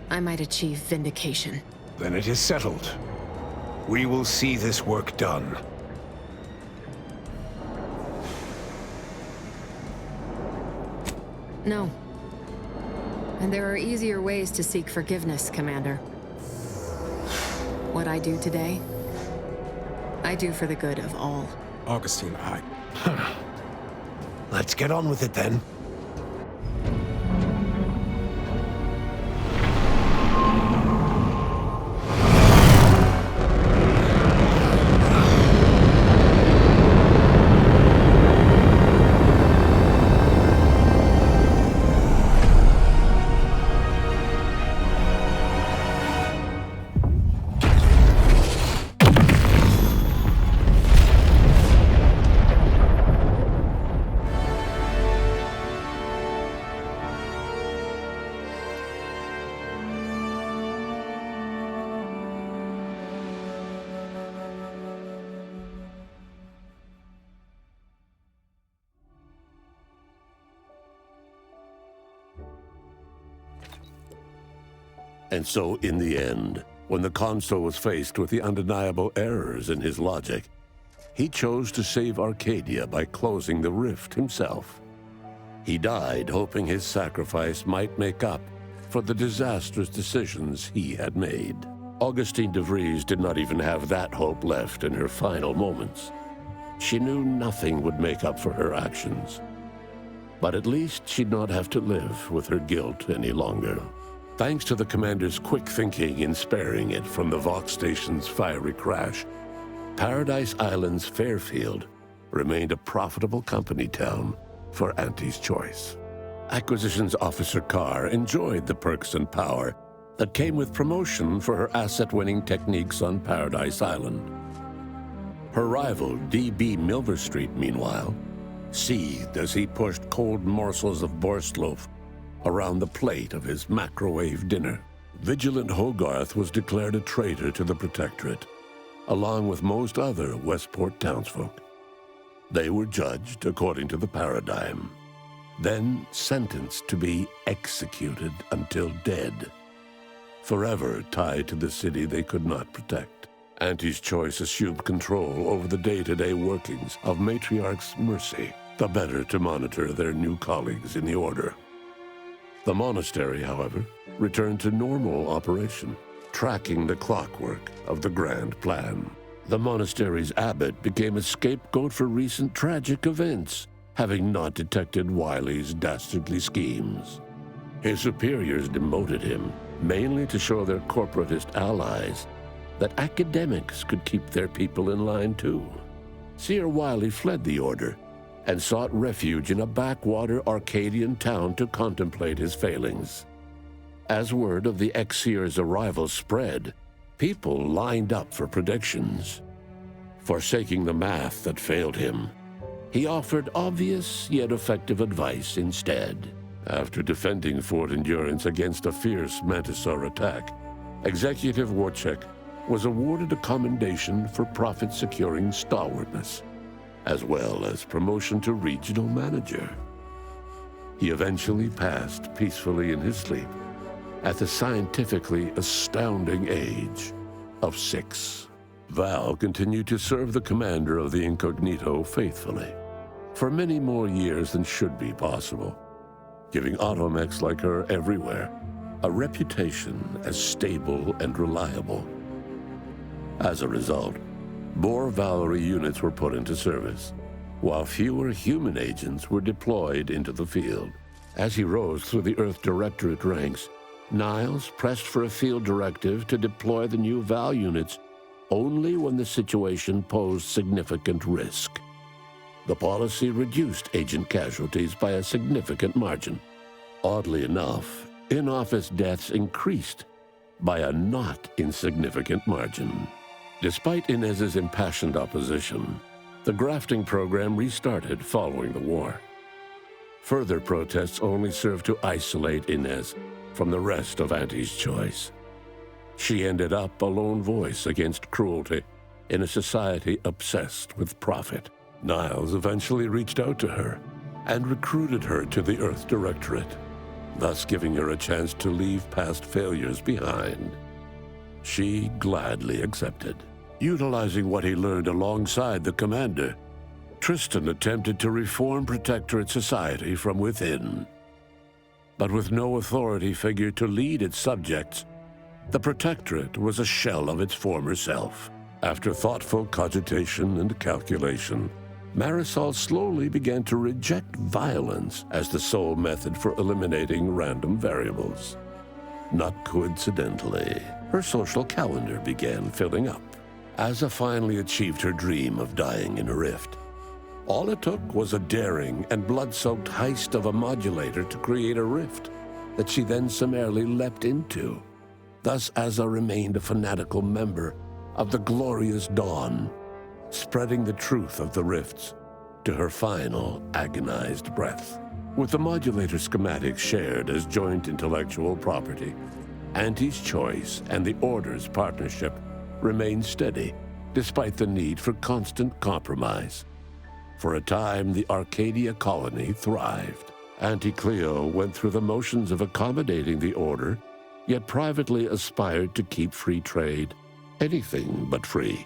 I might achieve vindication. Then it is settled. We will see this work done. No. And there are easier ways to seek forgiveness, Commander. What I do today, I do for the good of all. Augustine, Let's get on with it then. And so, in the end, when the Consul was faced with the undeniable errors in his logic, he chose to save Arcadia by closing the rift himself. He died hoping his sacrifice might make up for the disastrous decisions he had made. Augustine de Vries did not even have that hope left in her final moments. She knew nothing would make up for her actions. But at least she'd not have to live with her guilt any longer. Thanks to the Commander's quick thinking in sparing it from the Vox Station's fiery crash, Paradise Island's Fairfield remained a profitable company town for Auntie's Choice. Acquisitions Officer Carr enjoyed the perks and power that came with promotion for her asset-winning techniques on Paradise Island. Her rival, D.B. Milverstreet, meanwhile, seethed as he pushed cold morsels of borsloaf around the plate of his microwave dinner. Vigilant Hogarth was declared a traitor to the Protectorate, along with most other Westport townsfolk. They were judged according to the paradigm, then sentenced to be executed until dead, forever tied to the city they could not protect. Auntie's Choice assumed control over the day-to-day workings of Matriarch's Mercy, the better to monitor their new colleagues in the Order. The monastery, however, returned to normal operation, tracking the clockwork of the grand plan. The monastery's abbot became a scapegoat for recent tragic events, having not detected Wiley's dastardly schemes. His superiors demoted him, mainly to show their corporatist allies that academics could keep their people in line too. Seer Wiley fled the Order and sought refuge in a backwater Arcadian town to contemplate his failings. As word of the ex-seer's arrival spread, people lined up for predictions. Forsaking the math that failed him, he offered obvious yet effective advice instead. After defending Fort Endurance against a fierce Mantisaur attack, Executive Warchek was awarded a commendation for profit-securing stalwartness, as well as promotion to regional manager. He eventually passed peacefully in his sleep at the scientifically astounding age of 6. Val continued to serve the commander of the Incognito faithfully for many more years than should be possible, giving automechs like her everywhere a reputation as stable and reliable. As a result, more Valerie units were put into service, while fewer human agents were deployed into the field. As he rose through the Earth Directorate ranks, Niles pressed for a field directive to deploy the new Val units only when the situation posed significant risk. The policy reduced agent casualties by a significant margin. Oddly enough, in-office deaths increased by a not insignificant margin. Despite Inez's impassioned opposition, the grafting program restarted following the war. Further protests only served to isolate Inez from the rest of Auntie's Choice. She ended up a lone voice against cruelty in a society obsessed with profit. Niles eventually reached out to her and recruited her to the Earth Directorate, thus giving her a chance to leave past failures behind. She gladly accepted. Utilizing what he learned alongside the commander, Tristan attempted to reform Protectorate society from within. But with no authority figure to lead its subjects, the Protectorate was a shell of its former self. After thoughtful cogitation and calculation, Marisol slowly began to reject violence as the sole method for eliminating random variables. Not coincidentally, her social calendar began filling up. Asa finally achieved her dream of dying in a rift. All it took was a daring and blood-soaked heist of a modulator to create a rift that she then summarily leapt into. Thus Asa remained a fanatical member of the Glorious Dawn, spreading the truth of the rifts to her final agonized breath. With the modulator schematics shared as joint intellectual property, Auntie's Choice and the Order's partnership remained steady, despite the need for constant compromise. For a time, the Arcadia colony thrived. Auntie Cleo went through the motions of accommodating the Order, yet privately aspired to keep free trade anything but free.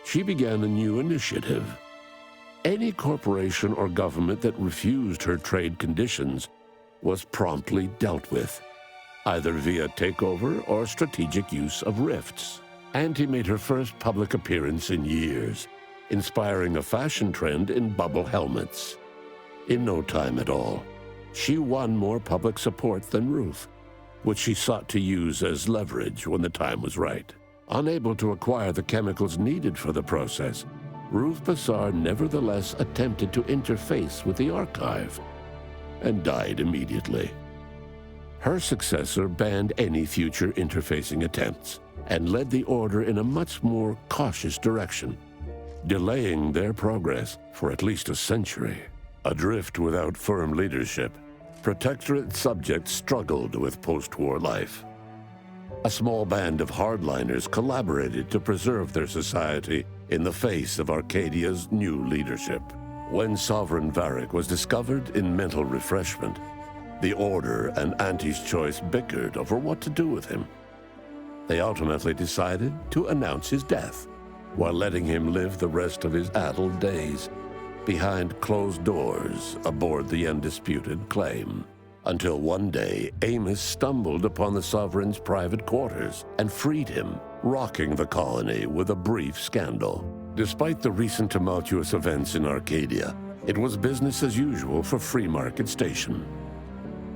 She began a new initiative. Any corporation or government that refused her trade conditions was promptly dealt with, either via takeover or strategic use of rifts. Auntie made her first public appearance in years, inspiring a fashion trend in bubble helmets. In no time at all, she won more public support than Ruth, which she sought to use as leverage when the time was right. Unable to acquire the chemicals needed for the process, Ruth Bassar nevertheless attempted to interface with the archive and died immediately. Her successor banned any future interfacing attempts and led the Order in a much more cautious direction, delaying their progress for at least a century. Adrift without firm leadership, Protectorate subjects struggled with post-war life. A small band of hardliners collaborated to preserve their society in the face of Arcadia's new leadership. When Sovereign Varric was discovered in mental refreshment, the Order and Auntie's Choice bickered over what to do with him. They ultimately decided to announce his death, while letting him live the rest of his addled days behind closed doors aboard the undisputed claim. Until one day, Amos stumbled upon the Sovereign's private quarters and freed him, rocking the colony with a brief scandal. Despite the recent tumultuous events in Arcadia, it was business as usual for Free Market Station.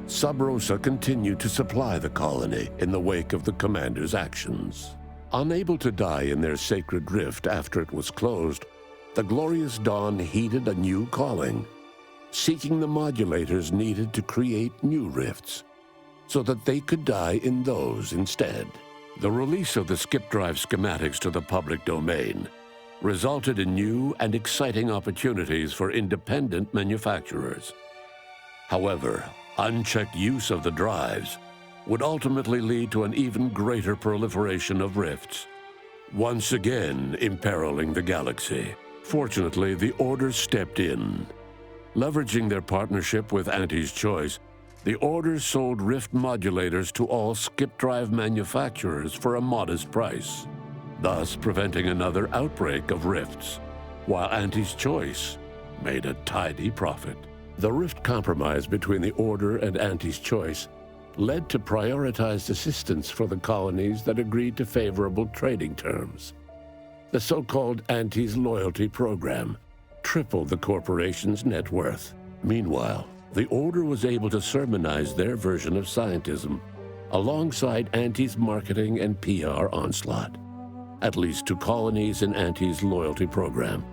Sub Rosa continued to supply the colony in the wake of the Commander's actions. Unable to die in their sacred rift after it was closed, the Glorious Dawn heeded a new calling, seeking the modulators needed to create new rifts, so that they could die in those instead. The release of the skip drive schematics to the public domain resulted in new and exciting opportunities for independent manufacturers. However, unchecked use of the drives would ultimately lead to an even greater proliferation of rifts, once again imperiling the galaxy. Fortunately, the Order stepped in. Leveraging their partnership with Auntie's Choice, the Order sold rift modulators to all skip drive manufacturers for a modest price, thus preventing another outbreak of rifts, while Auntie's Choice made a tidy profit. The rift compromise between the Order and Auntie's Choice led to prioritized assistance for the colonies that agreed to favorable trading terms. The so-called Auntie's Loyalty Program tripled the corporation's net worth. Meanwhile, the Order was able to sermonize their version of scientism alongside Auntie's marketing and PR onslaught, at least to colonies in Auntie's Loyalty Program.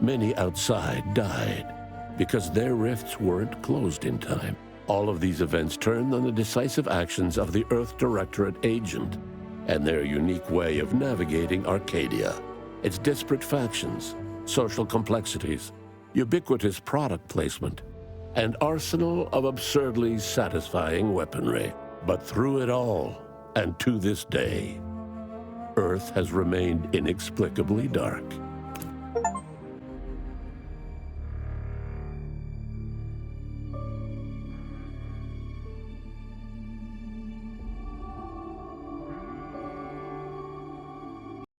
Many outside died because their rifts weren't closed in time. All of these events turned on the decisive actions of the Earth Directorate agent and their unique way of navigating Arcadia, its disparate factions, social complexities, ubiquitous product placement, and arsenal of absurdly satisfying weaponry. But through it all, and to this day, Earth has remained inexplicably dark.